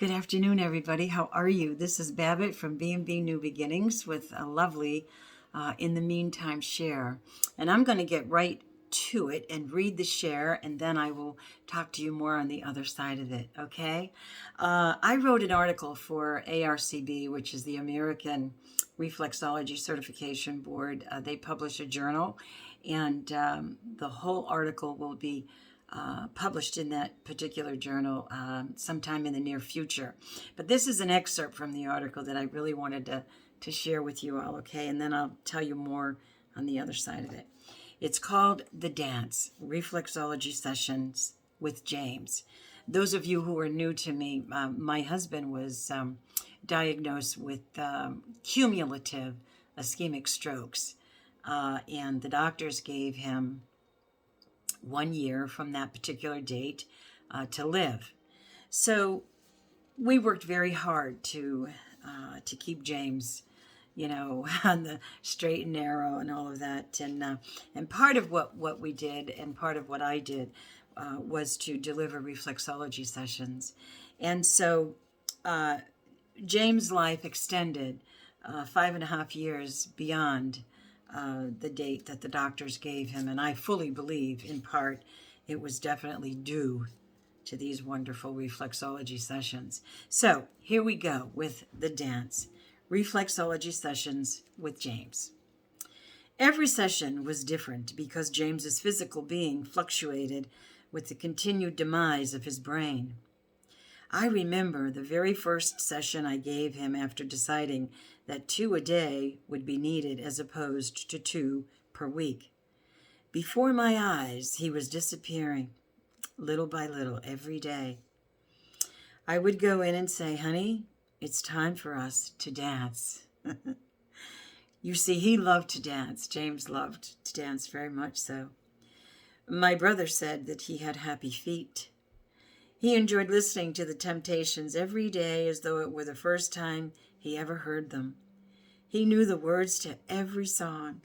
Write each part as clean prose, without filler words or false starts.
Good afternoon, everybody. How are you? This is Babbitt from B&B New Beginnings with a lovely In the Meantime share. And I'm going to get right to it and read the share, and then I will talk to you more on the other side of it, okay? I wrote an article for ARCB, which is the American Reflexology Certification Board. They publish a journal, and the whole article will be published in that particular journal sometime in the near future. But this is an excerpt from the article that I really wanted to share with you all, okay? And then I'll tell you more on the other side of it. It's called The Dance, Reflexology Sessions with James. Those of you who are new to me, my husband was diagnosed with cumulative ischemic strokes, and the doctors gave him 1 year from that particular date to live. So we worked very hard to keep James, on the straight and narrow and all of that. And part of what we did and part of what I did was to deliver reflexology sessions. And so James' life extended 5.5 years beyond the date that the doctors gave him. And I fully believe, in part, it was definitely due to these wonderful reflexology sessions. So here we go with The Dance, Reflexology Sessions with James. Every session was different because James's physical being fluctuated with the continued demise of his brain. I remember the very first session I gave him after deciding that 2 a day would be needed as opposed to 2 per week. Before my eyes, he was disappearing, little by little, every day. I would go in and say, "Honey, it's time for us to dance." You see, he loved to dance. James loved to dance very much so. My brother said that he had happy feet. He enjoyed listening to the Temptations every day as though it were the first time he ever heard them. He knew the words to every song.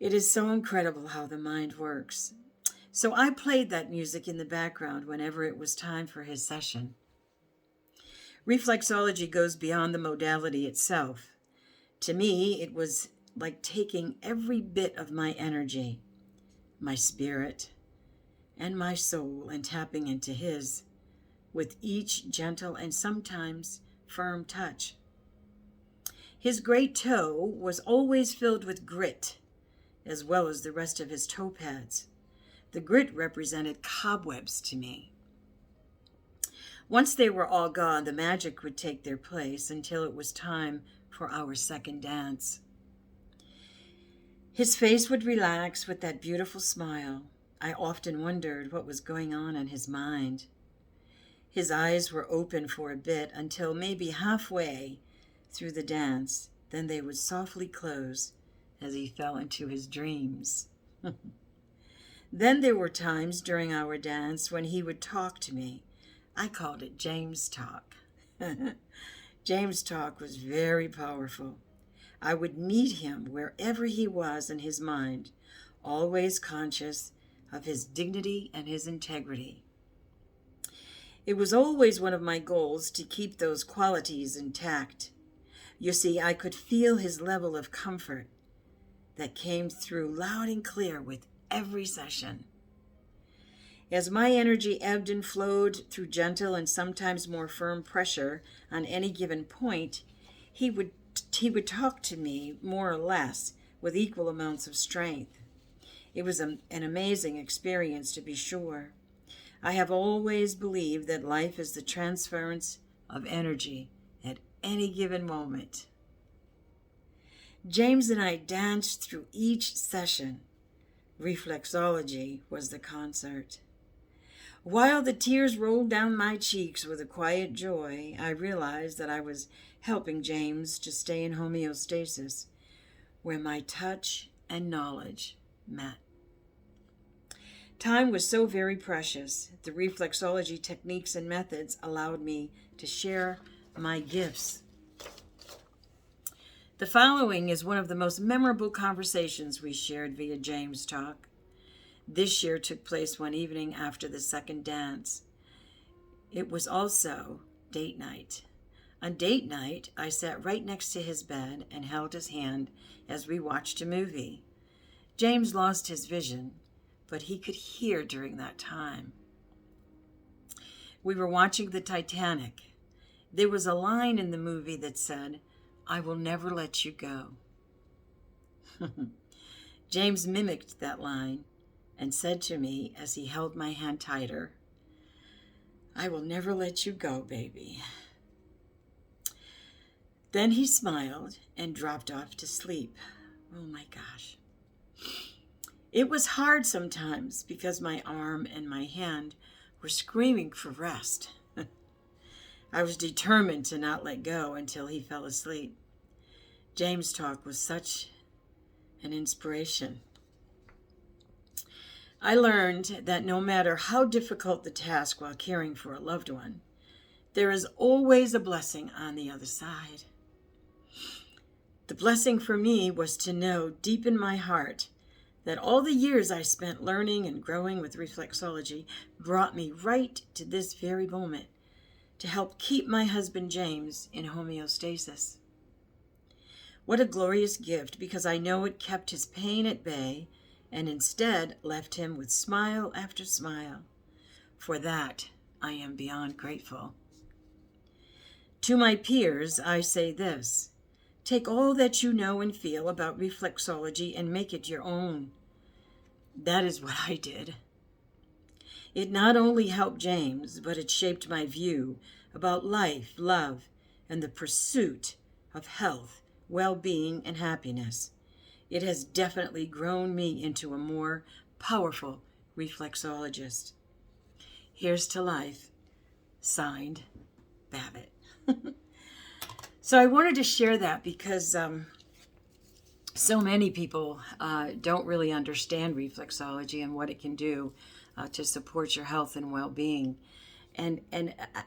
It is so incredible how the mind works. So I played that music in the background whenever it was time for his session. Reflexology goes beyond the modality itself. To me, it was like taking every bit of my energy, my spirit, and my soul, and tapping into his with each gentle and sometimes firm touch. His great toe was always filled with grit, as well as the rest of his toe pads. The grit represented cobwebs to me. Once they were all gone, the magic would take their place until it was time for our second dance. His face would relax with that beautiful smile. I often wondered what was going on in his mind. His eyes were open for a bit until maybe halfway through the dance. Then they would softly close as he fell into his dreams. Then there were times during our dance when he would talk to me. I called it James Talk. James Talk was very powerful. I would meet him wherever he was in his mind, always conscious of his dignity and his integrity. It was always one of my goals to keep those qualities intact. You see, I could feel his level of comfort that came through loud and clear with every session. As my energy ebbed and flowed through gentle and sometimes more firm pressure on any given point, he would talk to me more or less with equal amounts of strength. It was an amazing experience, to be sure. I have always believed that life is the transference of energy at any given moment. James and I danced through each session. Reflexology was the concert. While the tears rolled down my cheeks with a quiet joy, I realized that I was helping James to stay in homeostasis, where my touch and knowledge met. Time was so very precious. The reflexology techniques and methods allowed me to share my gifts. The following is one of the most memorable conversations we shared via James Talk. This year took place one evening after the second dance. It was also date night. On date night, I sat right next to his bed and held his hand as we watched a movie. James lost his vision, but he could hear during that time. We were watching the Titanic. There was a line in the movie that said, "I will never let you go." James mimicked that line and said to me as he held my hand tighter, "I will never let you go, baby." Then he smiled and dropped off to sleep. Oh my gosh. It was hard sometimes because my arm and my hand were screaming for rest. I was determined to not let go until he fell asleep. James' talk was such an inspiration. I learned that no matter how difficult the task while caring for a loved one, there is always a blessing on the other side. The blessing for me was to know deep in my heart that all the years I spent learning and growing with reflexology brought me right to this very moment to help keep my husband James in homeostasis. What a glorious gift, because I know it kept his pain at bay and instead left him with smile after smile. For that, I am beyond grateful. To my peers, I say this: take all that you know and feel about reflexology and make it your own. That is what I did. It not only helped James, but it shaped my view about life, love, and the pursuit of health, well-being, and happiness. It has definitely grown me into a more powerful reflexologist. Here's to life. Signed, Babbitt. So I wanted to share that because so many people don't really understand reflexology and what it can do to support your health and well-being. And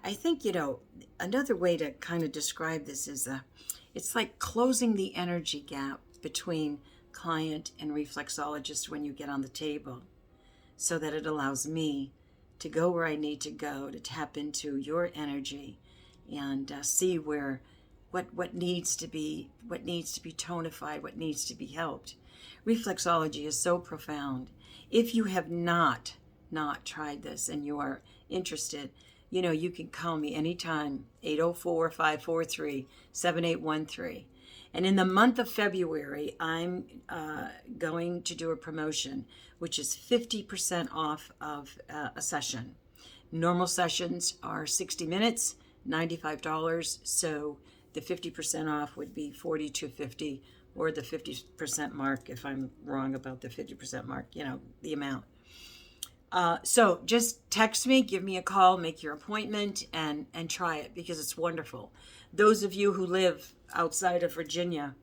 I think, another way to kind of describe this is it's like closing the energy gap between client and reflexologist when you get on the table, so that it allows me to go where I need to go to tap into your energy and see where what needs to be tonified, what needs to be helped. Reflexology is so profound. If you have not tried this and you are interested, you can call me anytime, 804-543-7813. And in the month of February, I'm going to do a promotion, which is 50% off of a session. Normal sessions are 60 minutes, $95. So the 50% off would be $42.50, or the 50% mark if I'm wrong about the 50% mark, the amount. So just text me, give me a call, make your appointment, and try it, because it's wonderful. Those of you who live outside of Virginia,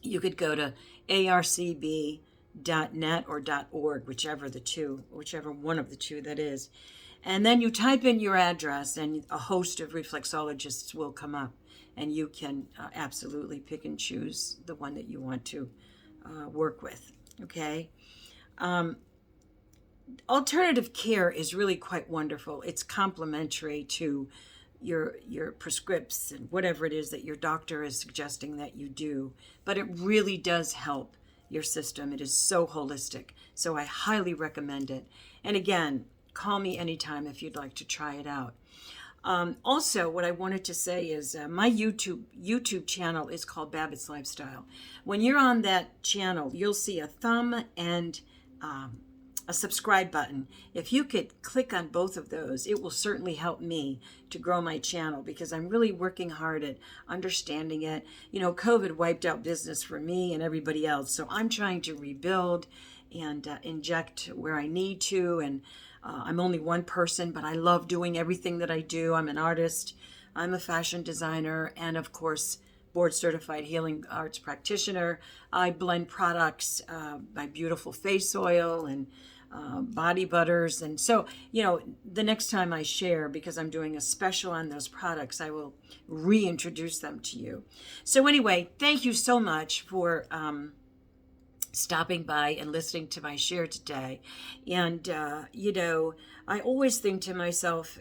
you could go to arcb.net or .org, whichever one of the two that is. And then you type in your address and a host of reflexologists will come up, and you can absolutely pick and choose the one that you want to work with, okay? Alternative care is really quite wonderful. It's complementary to your prescripts and whatever it is that your doctor is suggesting that you do, but it really does help your system. It is so holistic, so I highly recommend it. And again, call me anytime if you'd like to try it out. Also, what I wanted to say is my YouTube channel is called Babbitt's Lifestyle. When you're on that channel, you'll see a thumb and a subscribe button. If you could click on both of those, it will certainly help me to grow my channel, because I'm really working hard at understanding it. COVID wiped out business for me and everybody else, so I'm trying to rebuild and inject where I need to. And I'm only one person, but I love doing everything that I do. I'm an artist, I'm a fashion designer, and of course, board certified healing arts practitioner. I blend products, my beautiful face oil and body butters. And so, the next time I share, because I'm doing a special on those products, I will reintroduce them to you. So anyway, thank you so much for stopping by and listening to my share today. And, I always think to myself,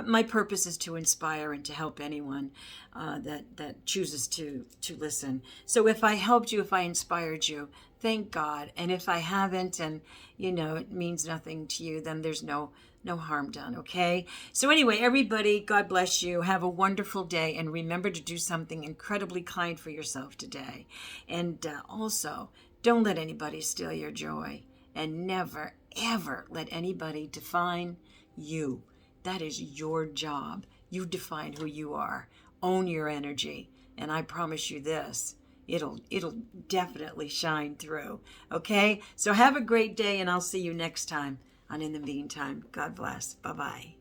my purpose is to inspire and to help anyone that chooses to listen. So if I helped you, if I inspired you, thank God. And if I haven't, and it means nothing to you, then there's no harm done. Okay. So anyway, everybody, God bless you. Have a wonderful day, and remember to do something incredibly kind for yourself today. And also, don't let anybody steal your joy, and never ever let anybody define you. That is your job. You define who you are. Own your energy. And I promise you this, it'll definitely shine through. Okay? So have a great day, and I'll see you next time on In the Meantime. God bless. Bye-bye.